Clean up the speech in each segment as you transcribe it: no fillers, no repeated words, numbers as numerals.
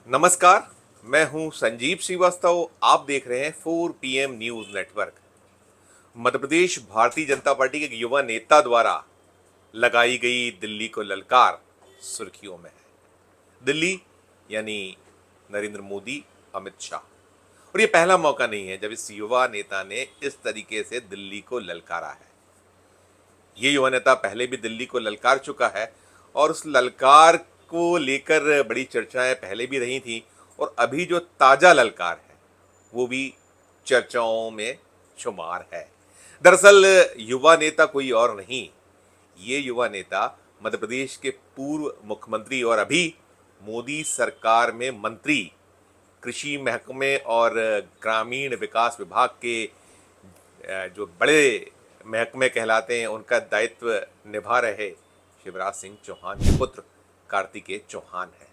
नमस्कार, मैं हूं संजीव श्रीवास्तव। आप देख रहे हैं 4 PM news network. Madhya Pradesh Bharatiya Janata party के एक युवा नेता द्वारा लगाई गई दिल्ली को ललकार सुर्खियों में है। दिल्ली यानी नरेंद्र मोदी, अमित शाह। और ये पहला मौका नहीं है जब इस युवा नेता ने इस तरीके से दिल्ली को ललकारा है। ये युवा नेता पहले भी दिल्ली को ललकार चुका है और उस ललकार को लेकर बड़ी चर्चाएं पहले भी रही थी और अभी जो ताजा ललकार है वो भी चर्चाओं में शुमार है। दरअसल युवा नेता कोई और नहीं, ये युवा नेता मध्य प्रदेश के पूर्व मुख्यमंत्री और अभी मोदी सरकार में मंत्री, कृषि महकमे और ग्रामीण विकास विभाग के जो बड़े महकमे कहलाते हैं उनका दायित्व निभा रहे शिवराज सिंह चौहान के पुत्र कार्तिकेय चौहान है।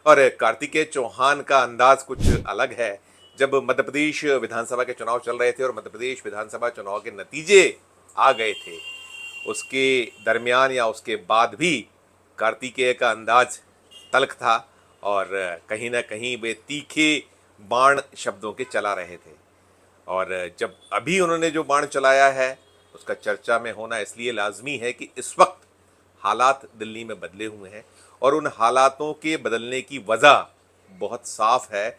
और कार्तिकेय चौहान का अंदाज कुछ अलग है। जब मध्य प्रदेश विधानसभा के चुनाव चल रहे थे और मध्य प्रदेश विधानसभा चुनाव के नतीजे आ गए थे, उसके दरमियान या उसके बाद भी कार्तिकेय का अंदाज तल्ख था और कहीं ना कहीं वे तीखे बाण शब्दों के चला रहे थे। और जब अभी उन्होंने जो बाण चलाया है उसका चर्चा में होना इसलिए लाजमी है कि इस वक्त हालात दिल्ली में बदले हुए हैं और उन हालातों के बदलने की वजह बहुत साफ है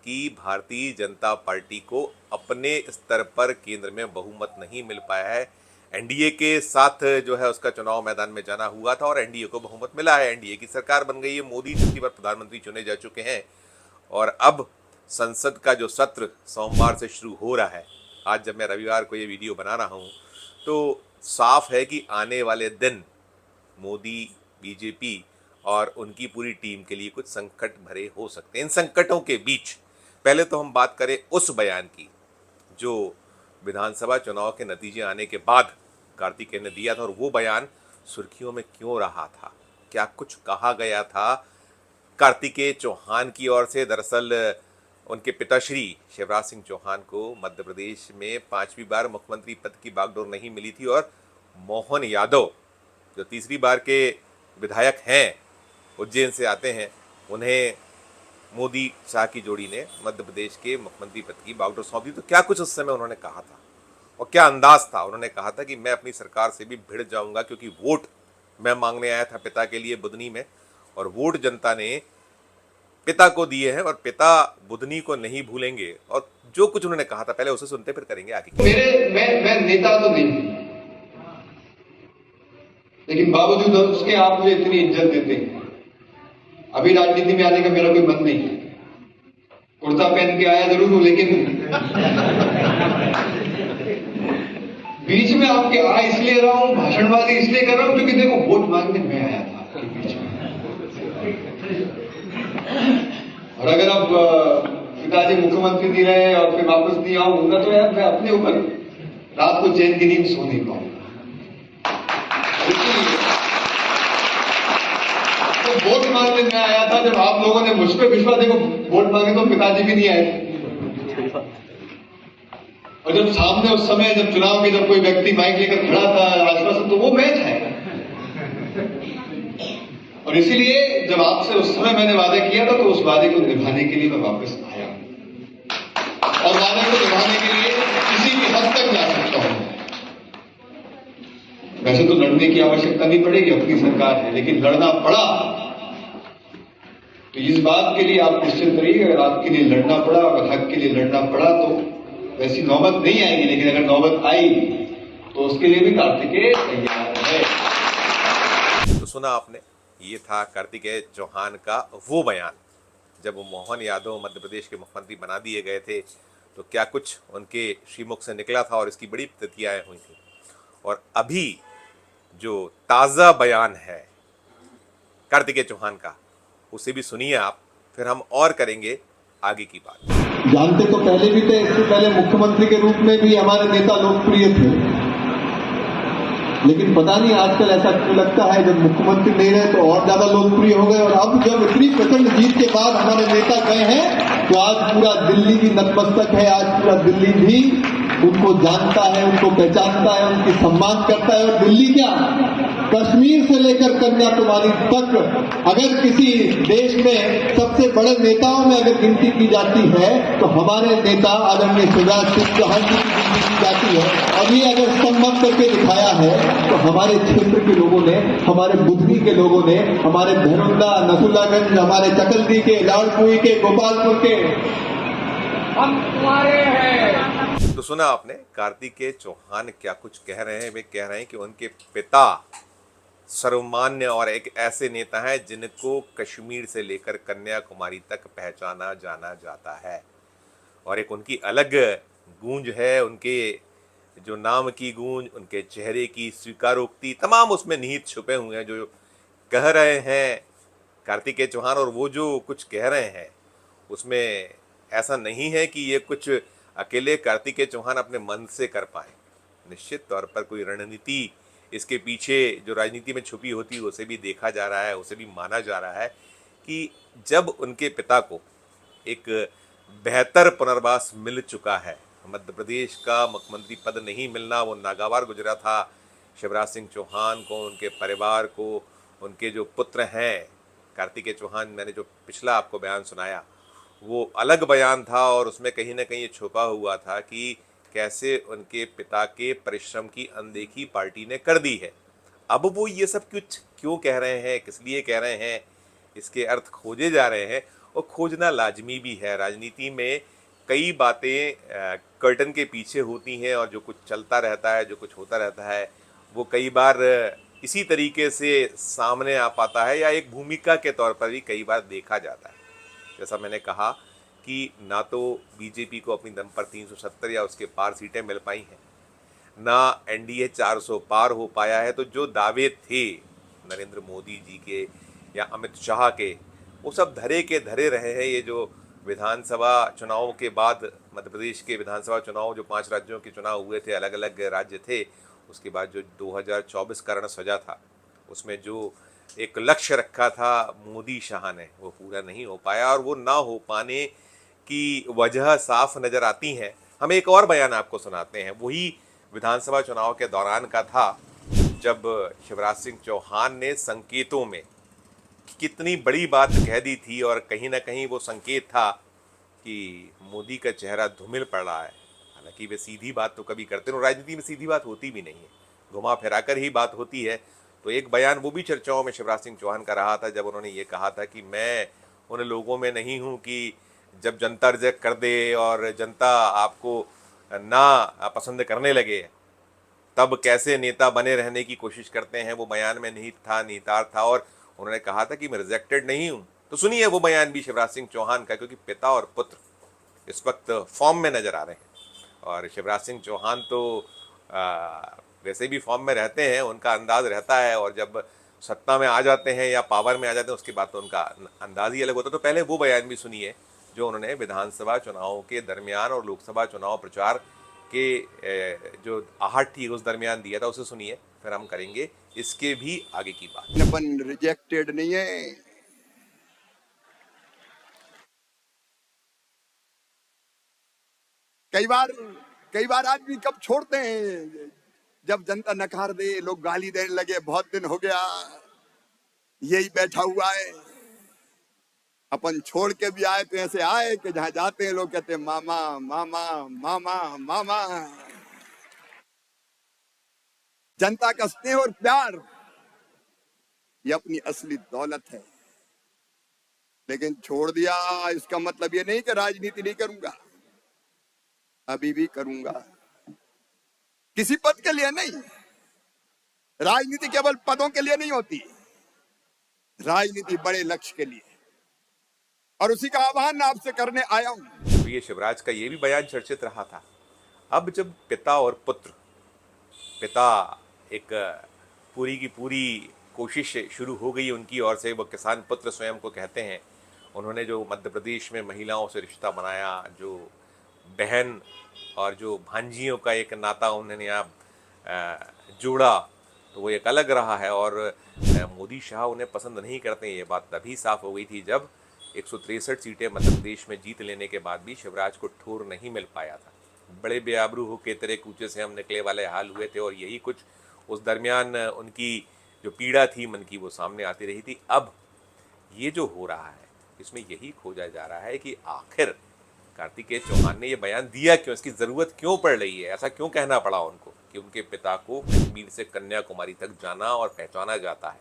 कि भारतीय जनता पार्टी को अपने स्तर पर केंद्र में बहुमत नहीं मिल पाया है। एनडीए के साथ जो है उसका चुनाव मैदान में जाना हुआ था और एनडीए को बहुमत मिला है। एनडीए की सरकार बन गई है, मोदी दूसरी बार प्रधानमंत्री चुने जा चुके हैं और अब संसद का जो सत्र सोमवार से शुरू हो रहा है, आज जब मैं रविवार को ये वीडियो बना रहा हूँ तो साफ है कि आने वाले दिन मोदी, बीजेपी और उनकी पूरी टीम के लिए कुछ संकट भरे हो सकते हैं। इन संकटों के बीच पहले तो हम बात करें उस बयान की जो विधानसभा चुनाव के नतीजे आने के बाद कार्तिकेय ने दिया था और वो बयान सुर्खियों में क्यों रहा था, क्या कुछ कहा गया था कार्तिकेय चौहान की ओर से। दरअसल उनके पिताश्री शिवराज सिंह चौहान को मध्य प्रदेश में 5वीं बार मुख्यमंत्री पद की बागडोर नहीं मिली थी और मोहन यादव जो तीसरी बार के विधायक हैं, उज्जैन से आते हैं, उन्हें मोदी शाह की जोड़ी ने मध्य प्रदेश के मुख्यमंत्री पद की बागडोर सौंप दी। तो क्या कुछ उस समय उन्होंने कहा था और क्या अंदाज था। उन्होंने कहा था कि मैं अपनी सरकार से भी भिड़ जाऊंगा क्योंकि वोट मैं मांगने आया था पिता के लिए बुधनी में और वोट जनता ने पिता को दिए हैं और पिता बुधनी को नहीं भूलेंगे। और जो कुछ उन्होंने कहा था पहले उसे सुनते फिर करेंगे आगे। मैं नेता तो नहीं हूं, लेकिन बावजूद उसके आप मुझे इतनी इज्जत देते हैं। अभी राजनीति में आने का मेरा कोई मन नहीं है। कुर्ता पहन के आया जरूर हूं, लेकिन बीच में आपके आ इसलिए रहा हूं, भाषणबाजी इसलिए कर रहा हूं क्योंकि देखो वोट मांगने मैं आया था आपके बीच में। और अगर अब पिताजी मुख्यमंत्री नहीं रहे और फिर वापस नहीं आऊंगा तो यार मैं अपने ऊपर रात को चैन की नींद सो नहीं पाऊंगा। तो वोट मांगने मैं आया था। जब आप लोगों ने मुझ पर विश्वास, देखो वोट मांगे तो पिताजी भी नहीं आए थे। और जब सामने उस समय जब चुनाव के जब कोई व्यक्ति माइक लेकर खड़ा था आश्वासन, तो वो मैच है। और इसीलिए जब आपसे उस समय मैंने वादा किया था तो उस वादे को निभाने के लिए मैं वापस आया और वादे को निभाने के लिए किसी भी हद तक जा सकता हूं। वैसे तो लड़ने की आवश्यकता नहीं पड़ेगी, अपनी सरकार है, लेकिन लड़ना पड़ा तो इस बात के लिए आप निश्चित रहिए, अगर आपके लिए लड़ना पड़ा, अगर हक के लिए लड़ना पड़ा तो वैसी नौबत नहीं आएगी, लेकिन अगर नौबत आई तो उसके लिए भी कार्तिकेय तैयार है। तो सुना आपने, ये था कार्तिकेय चौहान का वो बयान जब वो मोहन यादव मध्य प्रदेश के मुख्यमंत्री बना दिए गए थे तो क्या कुछ उनके श्रीमुख से निकला था और इसकी बड़ी प्रतिक्रियाएं हुई थी। और अभी जो ताज़ा बयान है कार्तिकेय चौहान का, उसे भी सुनिए आप, फिर हम और करेंगे आगे की बात। जानते तो पहले भी थे, इससे पहले मुख्यमंत्री के रूप में भी हमारे नेता लोकप्रिय थे, लेकिन पता नहीं आजकल ऐसा क्यों लगता है जब मुख्यमंत्री नहीं रहे तो और ज्यादा लोकप्रिय हो गए। और अब जब इतनी प्रचंड जीत के बाद हमारे नेता गए हैं तो आज पूरा दिल्ली भी नतमस्तक है, आज पूरा दिल्ली भी उनको जानता है, उनको पहचानता है, उनकी सम्मान करता है। और दिल्ली क्या कश्मीर से लेकर कन्याकुमारी तक अगर किसी देश में सबसे बड़े नेताओं में अगर गिनती की जाती है तो हमारे नेता आदरणीय शिवराज सिंह चौहान जी की गिनती की जाती है। और ये अगर संभव करके दिखाया है तो हमारे क्षेत्र के लोगों ने, हमारे बुधनी के लोगों ने, हमारे धनुल्ला, नसुल्लागंज, हमारे चकलदी के, लालपुई के, गोपालपुर के, हम तुम्हारे हैं। तो सुना आपने कार्तिकेय चौहान क्या कुछ कह रहे हैं। वे कह रहे हैं कि उनके पिता सर्वमान्य और एक ऐसे नेता हैं जिनको कश्मीर से लेकर कन्याकुमारी तक पहचाना जाना जाता है और एक उनकी अलग गूंज है, उनके जो नाम की गूंज, उनके चेहरे की स्वीकारोक्ति, तमाम उसमें निहित छुपे हुए हैं जो कह रहे हैं कार्तिकेय चौहान। और वो जो कुछ कह रहे हैं उसमें ऐसा नहीं है कि ये कुछ अकेले कार्तिकेय चौहान अपने मन से कर पाए। निश्चित तौर पर कोई रणनीति इसके पीछे जो राजनीति में छुपी होती है उसे भी देखा जा रहा है, उसे भी माना जा रहा है कि जब उनके पिता को एक बेहतर पुनर्वास मिल चुका है, मध्य प्रदेश का मुख्यमंत्री पद नहीं मिलना वो नागवार गुजरा था शिवराज सिंह चौहान को, उनके परिवार को, उनके जो पुत्र हैं कार्तिकेय चौहान। मैंने जो पिछला आपको बयान सुनाया वो अलग बयान था और उसमें कहीं ना कहीं ये छुपा हुआ था कि कैसे उनके पिता के परिश्रम की अनदेखी पार्टी ने कर दी है। अब वो ये सब कुछ क्यों कह रहे हैं, किस लिए कह रहे हैं, इसके अर्थ खोजे जा रहे हैं और खोजना लाजमी भी है। राजनीति में कई बातें कर्टन के पीछे होती हैं और जो कुछ चलता रहता है, जो कुछ होता रहता है वो कई बार इसी तरीके से सामने आ पाता है या एक भूमिका के तौर पर भी कई बार देखा जाता है। जैसा मैंने कहा कि ना तो बीजेपी को अपनी दम पर 370 या उसके पार सीटें मिल पाई हैं, ना एनडीए 400 पार हो पाया है। तो जो दावे थे नरेंद्र मोदी जी के या अमित शाह के वो सब धरे के धरे रहे हैं। ये जो विधानसभा चुनाव के बाद मध्य प्रदेश के विधानसभा चुनाव जो 5 राज्यों के चुनाव हुए थे, अलग अलग राज्य थे, उसके बाद जो 2024 का रण सजा था उसमें जो एक लक्ष्य रखा था मोदी शाह ने वो पूरा नहीं हो पाया और वो ना हो पाने की वजह साफ नज़र आती है। हम एक और बयान आपको सुनाते हैं, वही विधानसभा चुनाव के दौरान का था जब शिवराज सिंह चौहान ने संकेतों में कितनी बड़ी बात कह दी थी और कहीं ना कहीं वो संकेत था कि मोदी का चेहरा धूमिल पड़ रहा है। हालांकि वे सीधी बात तो कभी करते नहीं, राजनीति में सीधी बात होती भी नहीं है, घुमा फिराकर ही बात होती है। तो एक बयान वो भी चर्चाओं में शिवराज सिंह चौहान का रहा था जब उन्होंने ये कहा था कि मैं उन लोगों में नहीं हूँ कि जब जनता रिजेक्ट कर दे और जनता आपको ना पसंद करने लगे तब कैसे नेता बने रहने की कोशिश करते हैं। वो बयान में निहित था, निहितार्थ था और उन्होंने कहा था कि मैं रिजेक्टेड नहीं हूँ। तो सुनिए वो बयान भी शिवराज सिंह चौहान का, क्योंकि पिता और पुत्र इस वक्त फॉर्म में नजर आ रहे हैं और शिवराज सिंह चौहान तो वैसे भी फॉर्म में रहते हैं, उनका अंदाज रहता है और जब सत्ता में आ जाते हैं या पावर में आ जाते हैं उसके बाद तो उनका अंदाज ही अलग होता है। तो पहले वो बयान भी सुनिए जो उन्होंने विधानसभा चुनाव के दरमियान और लोकसभा चुनाव प्रचार के जो आहट थी उस दरमियान दिया था, उसे सुनिए, फिर हम करेंगे इसके भी आगे की बात। अपन रिजेक्टेड नहीं है, कई बार आदमी कब छोड़ते हैं जब जनता नकार दे, लोग गाली देने लगे, बहुत दिन हो गया यही बैठा हुआ है। अपन छोड़ के भी आए तो ऐसे आए कि जहां जाते हैं लोग कहते हैं मामा मामा मामा मामा। जनता का स्नेह और प्यार ये अपनी असली दौलत है, लेकिन छोड़ दिया इसका मतलब ये नहीं कि राजनीति नहीं करूंगा, अभी भी करूंगा। किसी पद के लिए नहीं, राजनीति केवल पदों के लिए नहीं होती, राजनीति बड़े लक्ष्य के लिए, और उसी का आह्वान आपसे करने आया हूं। तो ये शिवराज का ये भी बयान चर्चित रहा था। अब जब पिता और पुत्र, पिता एक पूरी की पूरी कोशिश शुरू हो गई उनकी ओर से, वो किसान पुत्र स्वयं को कहते हैं, उन्होंने जो मध्य प्रदेश में महिलाओं से रिश्ता बनाया, जो बहन और जो भांजियों का एक नाता उन्होंने यहाँ जोड़ा, तो वो एक अलग रहा है। और मोदी शाह उन्हें पसंद नहीं करते, ये बात तभी साफ हो गई थी जब 163 सीटें मध्य प्रदेश में जीत लेने के बाद भी शिवराज को ठोर नहीं मिल पाया था। बड़े बेआबरू हो के तेरे कूचे से हम निकले वाले हाल हुए थे और यही कुछ उस दरमियान उनकी जो पीड़ा थी मन की वो सामने आती रही थी। अब ये जो हो रहा है इसमें यही खोजा जा रहा है कि आखिर कार्तिकेय चौहान ने ये बयान दिया क्यों, इसकी ज़रूरत क्यों पड़ रही है, ऐसा क्यों कहना पड़ा उनको कि उनके पिता को कश्मीर से कन्याकुमारी तक जाना और पहचाना जाता है।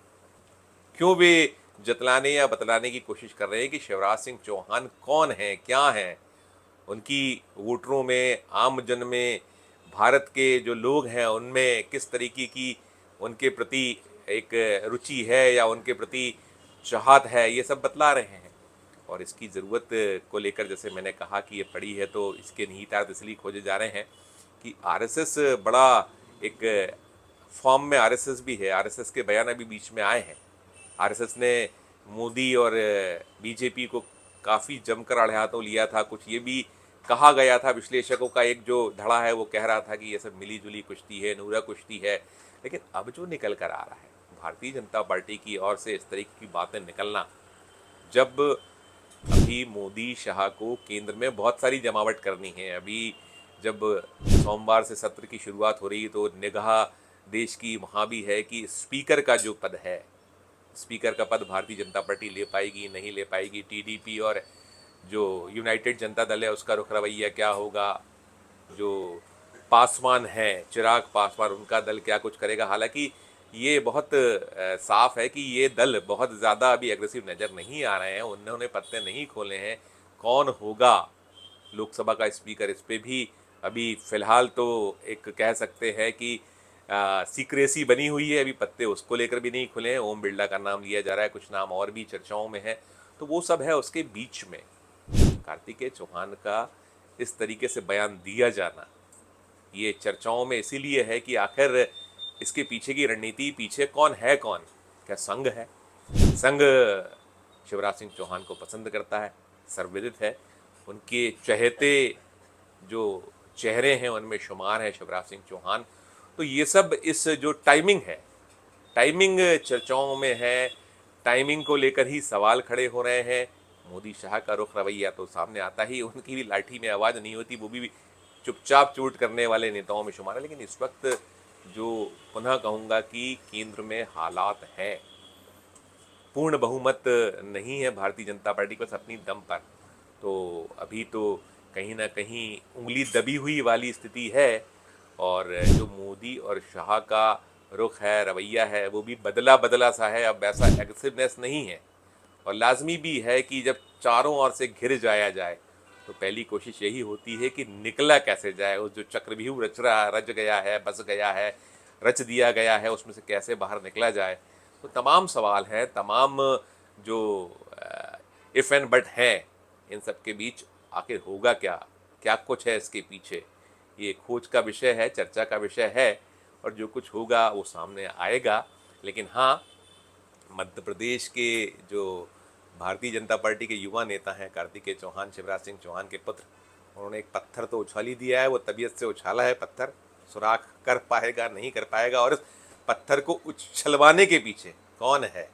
क्यों वे जतलाने या बतलाने की कोशिश कर रहे हैं कि शिवराज सिंह चौहान कौन हैं, क्या हैं, उनकी वोटरों में, आम जन में, भारत के जो लोग हैं उनमें किस तरीके की उनके प्रति एक रुचि है या उनके प्रति चाहत है, ये सब बतला रहे हैं। और इसकी ज़रूरत को लेकर जैसे मैंने कहा कि ये पड़ी है तो इसके निहितार्थ इसलिए खोजे जा रहे हैं कि आरएसएस बड़ा एक फॉर्म में आरएसएस भी है। आरएसएस के बयान अभी बीच में आए हैं। आरएसएस ने मोदी और बीजेपी को काफ़ी जमकर आड़े हाथों लिया था। कुछ ये भी कहा गया था, विश्लेषकों का एक जो धड़ा है वो कह रहा था कि ये सब मिली जुली कुश्ती है, नूरा कुश्ती है। लेकिन अब जो निकल कर आ रहा है भारतीय जनता पार्टी की ओर से इस तरीके की बातें निकलना, जब अभी मोदी शाह को केंद्र में बहुत सारी जमावट करनी है। अभी जब सोमवार से सत्र की शुरुआत हो रही तो निगाह देश की वहाँ भी है कि स्पीकर का जो पद है, स्पीकर का पद भारतीय जनता पार्टी ले पाएगी, नहीं ले पाएगी। टीडीपी और जो यूनाइटेड जनता दल है उसका रुख रवैया क्या होगा, जो पासवान है चिराग पासवान, उनका दल क्या कुछ करेगा। हालांकि ये बहुत साफ है कि ये दल बहुत ज़्यादा अभी एग्रेसिव नज़र नहीं आ रहे हैं, उन्होंने पत्ते नहीं खोले हैं। कौन होगा लोकसभा का स्पीकर, इस पर भी अभी फ़िलहाल तो एक कह सकते हैं कि सीक्रेसी बनी हुई है, अभी पत्ते उसको लेकर भी नहीं खुले हैं। ओम बिरला का नाम लिया जा रहा है, कुछ नाम और भी चर्चाओं में है, तो वो सब है। उसके बीच में कार्तिकेय चौहान का इस तरीके से बयान दिया जाना ये चर्चाओं में इसीलिए है कि आखिर इसके पीछे की रणनीति, पीछे कौन है, कौन क्या संघ है। संघ शिवराज सिंह चौहान को पसंद करता है, सर्वविदित है। उनके चहेते जो चेहरे हैं उनमें शुमार है शिवराज सिंह चौहान। तो ये सब इस जो टाइमिंग है, टाइमिंग चर्चाओं में है, टाइमिंग को लेकर ही सवाल खड़े हो रहे हैं। मोदी शाह का रुख रवैया तो सामने आता ही, उनकी भी लाठी में आवाज़ नहीं होती, वो भी चुपचाप चूट करने वाले नेताओं में शुमार है। लेकिन इस वक्त जो पुनः कहूँगा कि केंद्र में हालात हैं, पूर्ण बहुमत नहीं है भारतीय जनता पार्टी को अपनी दम पर, तो अभी तो कहीं ना कहीं उंगली दबी हुई वाली स्थिति है। और जो मोदी और शाह का रुख है, रवैया है, वो भी बदला बदला सा है, अब ऐसा एग्रेसिवनेस नहीं है। और लाजमी भी है कि जब चारों ओर से घिर जाया जाए तो पहली कोशिश यही होती है कि निकला कैसे जाए, उस जो चक्रव्यूह रच गया है, बस गया है, रच दिया गया है, उसमें से कैसे बाहर निकला जाए। तो तमाम सवाल हैं, तमाम जो इफ़ एंड बट हैं, इन सब के बीच आखिर होगा क्या, क्या कुछ है इसके पीछे, ये खोज का विषय है, चर्चा का विषय है। और जो कुछ होगा वो सामने आएगा। लेकिन हाँ, मध्य प्रदेश के जो भारतीय जनता पार्टी के युवा नेता हैं कार्तिकेय चौहान, शिवराज सिंह चौहान के पुत्र, उन्होंने एक पत्थर तो उछाल ही दिया है। वो तबीयत से उछाला है पत्थर, सुराख कर पाएगा नहीं कर पाएगा, और इस पत्थर को उछलवाने के पीछे कौन है,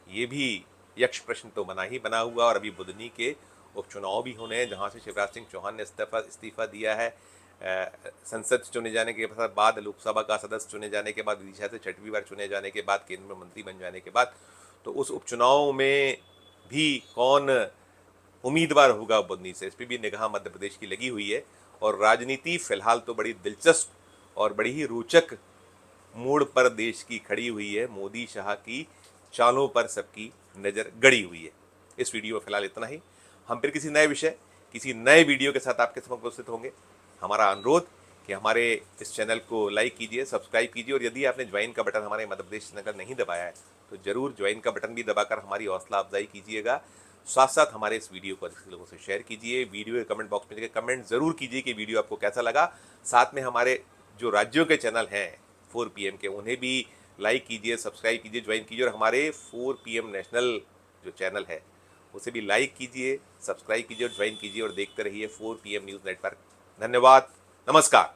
ये भी यक्ष प्रश्न तो बना ही बना हुआ। और अभी बुधनी के उपचुनाव भी होने हैं, जहाँ से शिवराज सिंह चौहान ने इस्तीफा दिया है। संसद चुने जाने के बाद, लोकसभा का सदस्य चुने जाने के बाद, विदिशा से 6वीं बार चुने जाने के बाद, केंद्र में मंत्री बन जाने के बाद, तो उस उपचुनाव में भी कौन उम्मीदवार होगा बुधनी से, इस पर भी निगाह मध्य प्रदेश की लगी हुई है। और राजनीति फिलहाल तो बड़ी दिलचस्प और बड़ी ही रोचक मोड़ पर देश की खड़ी हुई है। मोदी शाह की चालों पर सबकी नज़र गड़ी हुई है। इस वीडियो में फिलहाल इतना ही। हम फिर किसी नए विषय, किसी नए वीडियो के साथ आपके समक्ष उपस्थित होंगे। हमारा अनुरोध कि हमारे इस चैनल को लाइक कीजिए, सब्सक्राइब कीजिए, और यदि आपने ज्वाइन का बटन हमारे मध्य प्रदेश चैनल का नहीं दबाया है तो जरूर ज्वाइन का बटन भी दबाकर हमारी हौसला अफजाई कीजिएगा। साथ साथ हमारे इस वीडियो को अधिक लोगों से शेयर कीजिए। वीडियो के कमेंट बॉक्स में जाकर कमेंट जरूर कीजिए कि वीडियो आपको कैसा लगा। साथ में हमारे जो राज्यों के चैनल हैं 4 PM के, उन्हें भी लाइक कीजिए, सब्सक्राइब कीजिए, ज्वाइन कीजिए। और हमारे 4 PM नेशनल जो चैनल है उसे भी लाइक कीजिए, सब्सक्राइब कीजिए और ज्वाइन कीजिए, और देखते रहिए 4 PM न्यूज़ नेटवर्क। धन्यवाद, नमस्कार।